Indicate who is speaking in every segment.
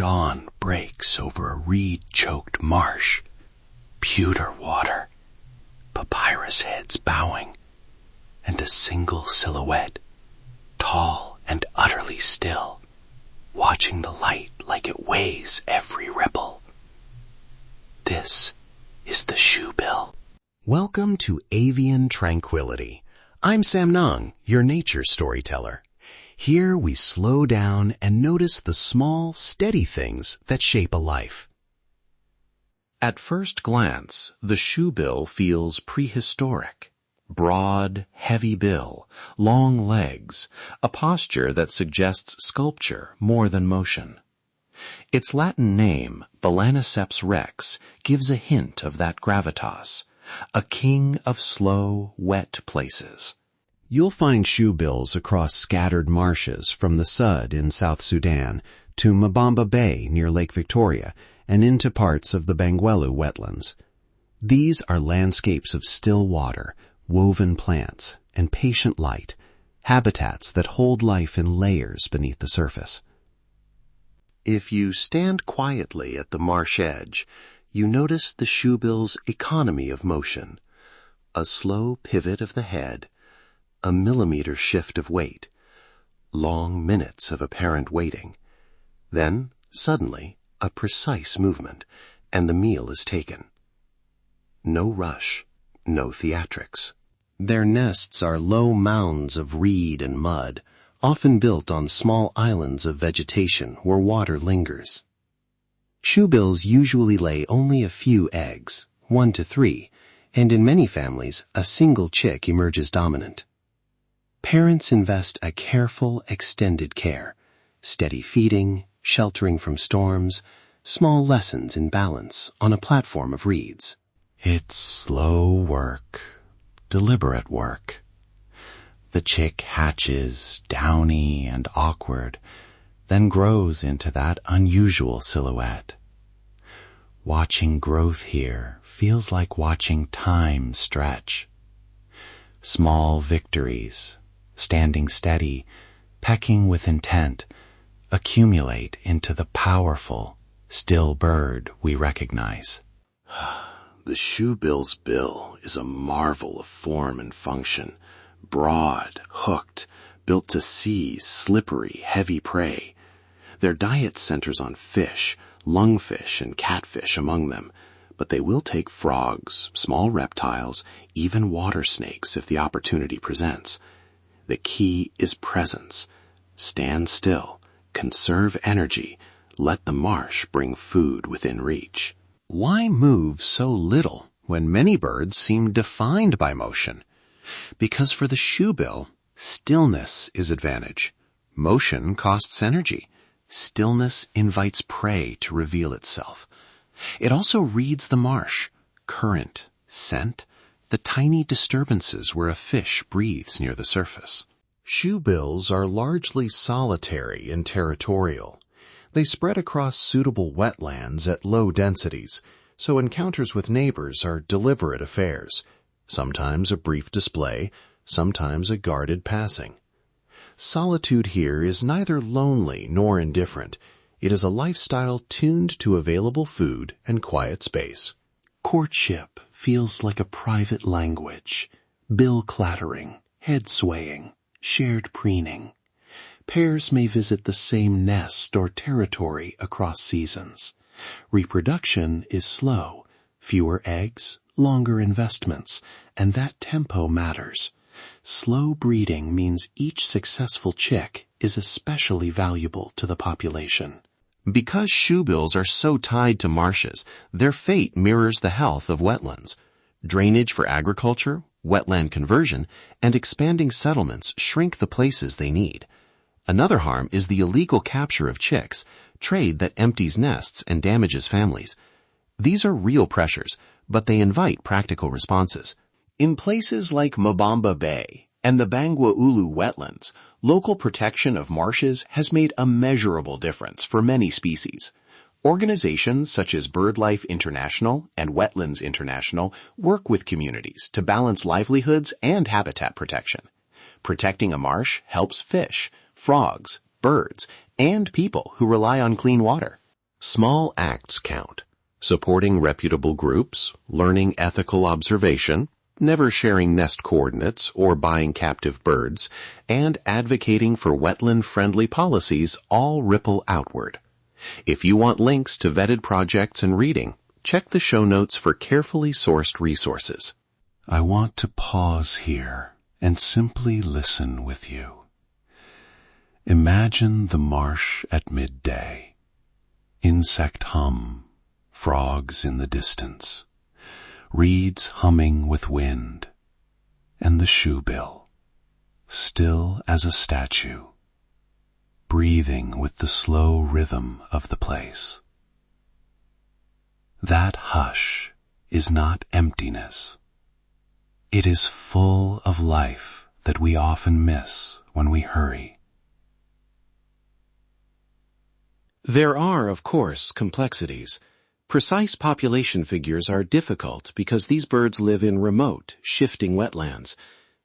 Speaker 1: dawn breaks over a reed-choked marsh, pewter water, papyrus heads bowing, and a single silhouette, tall and utterly still, watching the light like it weighs every ripple. This is the Shoebill.
Speaker 2: Welcome to Avian Tranquility. I'm Samnang, your nature storyteller. Here we slow down and notice the small, steady things that shape a life. At first glance, the shoebill feels prehistoric. Broad, heavy bill, long legs, a posture that suggests sculpture more than motion. Its Latin name, Balaniceps rex, gives a hint of that gravitas, a king of slow, wet places. You'll find shoebills across scattered marshes from the Sud in South Sudan to Mbamba Bay near Lake Victoria and into parts of the Bangweulu wetlands. These are landscapes of still water, woven plants, and patient light, habitats that hold life in layers beneath the surface. If you stand quietly at the marsh edge, you notice the shoebill's economy of motion, a slow pivot of the head, a millimeter shift of weight, long minutes of apparent waiting. Then, suddenly, a precise movement, and the meal is taken. No rush, no theatrics. Their nests are low mounds of reed and mud, often built on small islands of vegetation where water lingers. Shoebills usually lay only a few eggs, 1 to 3, and in many families, a single chick emerges dominant. Parents invest a careful, extended care, steady feeding, sheltering from storms, small lessons in balance on a platform of reeds. It's slow work, deliberate work. The chick hatches, downy and awkward, then grows into that unusual silhouette. Watching growth here feels like watching time stretch. Small victories, standing steady, pecking with intent, accumulate into the powerful, still bird we recognize.
Speaker 1: The shoebill's bill is a marvel of form and function, broad, hooked, built to seize slippery, heavy prey. Their diet centers on fish, lungfish and catfish among them, but they will take frogs, small reptiles, even water snakes if the opportunity presents. The key is presence. Stand still, conserve energy, let the marsh bring food within reach.
Speaker 2: Why move so little when many birds seem defined by motion? Because for the shoebill, stillness is advantage. Motion costs energy. Stillness invites prey to reveal itself. It also reads the marsh, current, scent, the tiny disturbances where a fish breathes near the surface. Shoebills are largely solitary and territorial. They spread across suitable wetlands at low densities, so encounters with neighbors are deliberate affairs, sometimes a brief display, sometimes a guarded passing. Solitude here is neither lonely nor indifferent. It is a lifestyle tuned to available food and quiet space. Courtship feels like a private language, bill clattering, head swaying, shared preening. Pairs may visit the same nest or territory across seasons. Reproduction is slow, fewer eggs, longer investments, and that tempo matters. Slow breeding means each successful chick is especially valuable to the population. Because shoebills are so tied to marshes, their fate mirrors the health of wetlands. Drainage for agriculture, wetland conversion, and expanding settlements shrink the places they need. Another harm is the illegal capture of chicks, trade that empties nests and damages families. These are real pressures, but they invite practical responses. In places like Mbamba Bay and the Bangweulu wetlands, local protection of marshes has made a measurable difference for many species. Organizations such as BirdLife International and Wetlands International work with communities to balance livelihoods and habitat protection. Protecting a marsh helps fish, frogs, birds, and people who rely on clean water. Small acts count. Supporting reputable groups, learning ethical observation, never sharing nest coordinates or buying captive birds, and advocating for wetland-friendly policies all ripple outward. If you want links to vetted projects and reading, check the show notes for carefully sourced resources.
Speaker 1: I want to pause here and simply listen with you. Imagine the marsh at midday. Insect hum, frogs in the distance, reeds humming with wind, and the shoebill, still as a statue, breathing with the slow rhythm of the place. That hush is not emptiness. It is full of life that we often miss when we hurry.
Speaker 2: There are, of course, complexities. Precise population figures are difficult because these birds live in remote, shifting wetlands.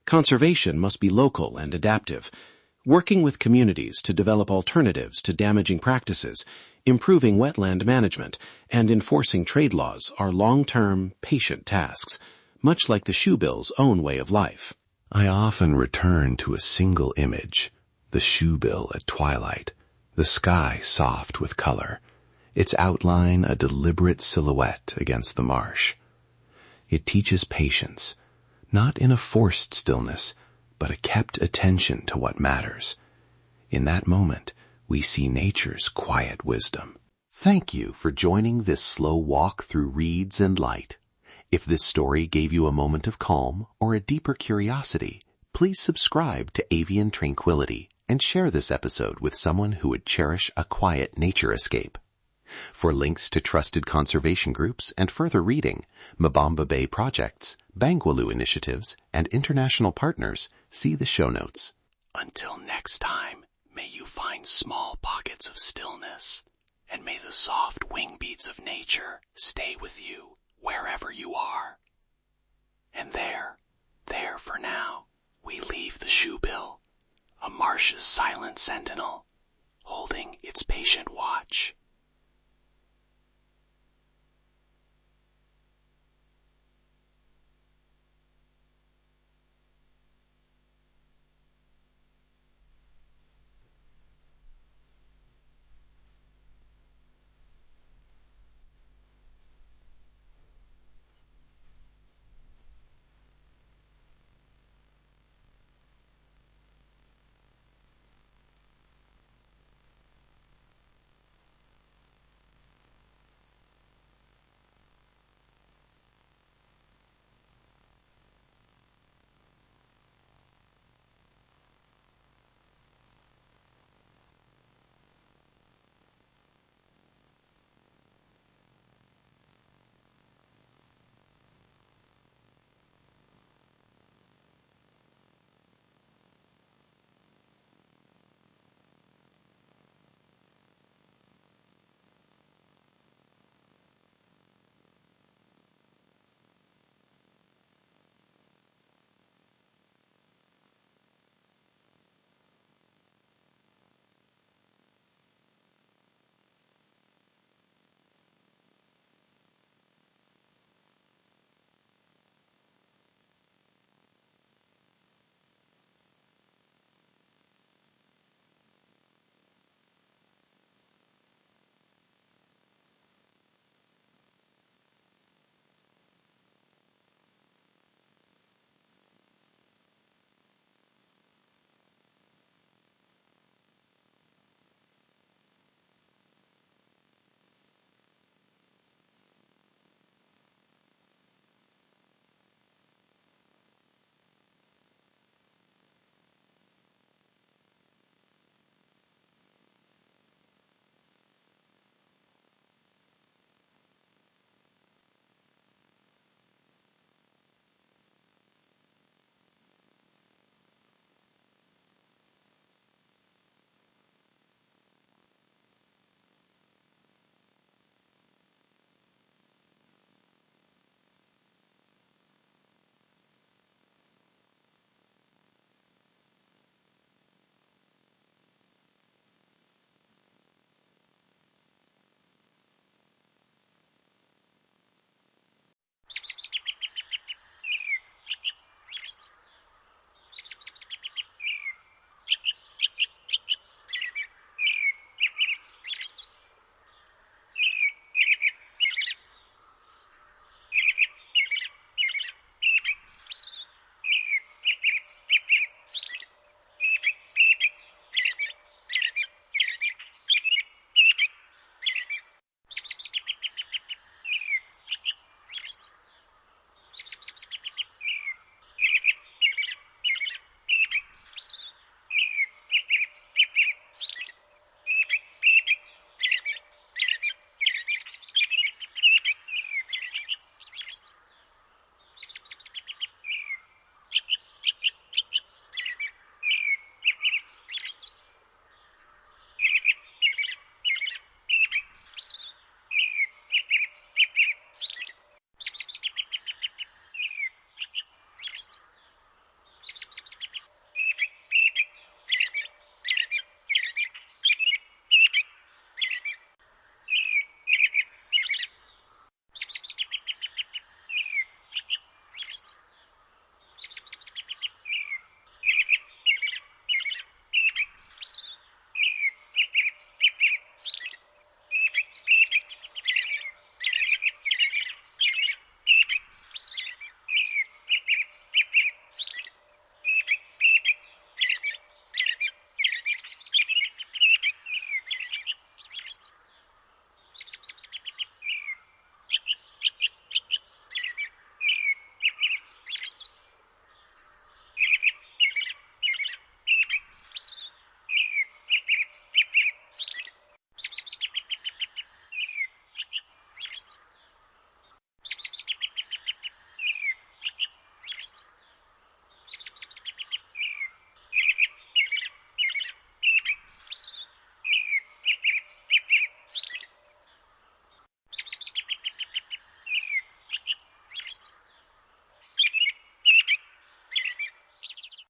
Speaker 2: Conservation must be local and adaptive. Working with communities to develop alternatives to damaging practices, improving wetland management, and enforcing trade laws are long-term, patient tasks, much like the shoebill's own way of life.
Speaker 1: I often return to a single image, the shoebill at twilight, the sky soft with color, its outline a deliberate silhouette against the marsh. It teaches patience, not in a forced stillness, but a kept attention to what matters. In that moment, we see nature's quiet wisdom.
Speaker 2: Thank you for joining this slow walk through reeds and light. If this story gave you a moment of calm or a deeper curiosity, please subscribe to Avian Tranquility and share this episode with someone who would cherish a quiet nature escape. For links to trusted conservation groups and further reading, Mbamba Bay projects, Bangweulu initiatives, and international partners, see the show notes. Until next time, may you find small pockets of stillness, and may the soft wing beats of nature stay with you wherever you are. And there for now, we leave the shoebill, a marsh's silent sentinel, holding its patient watch.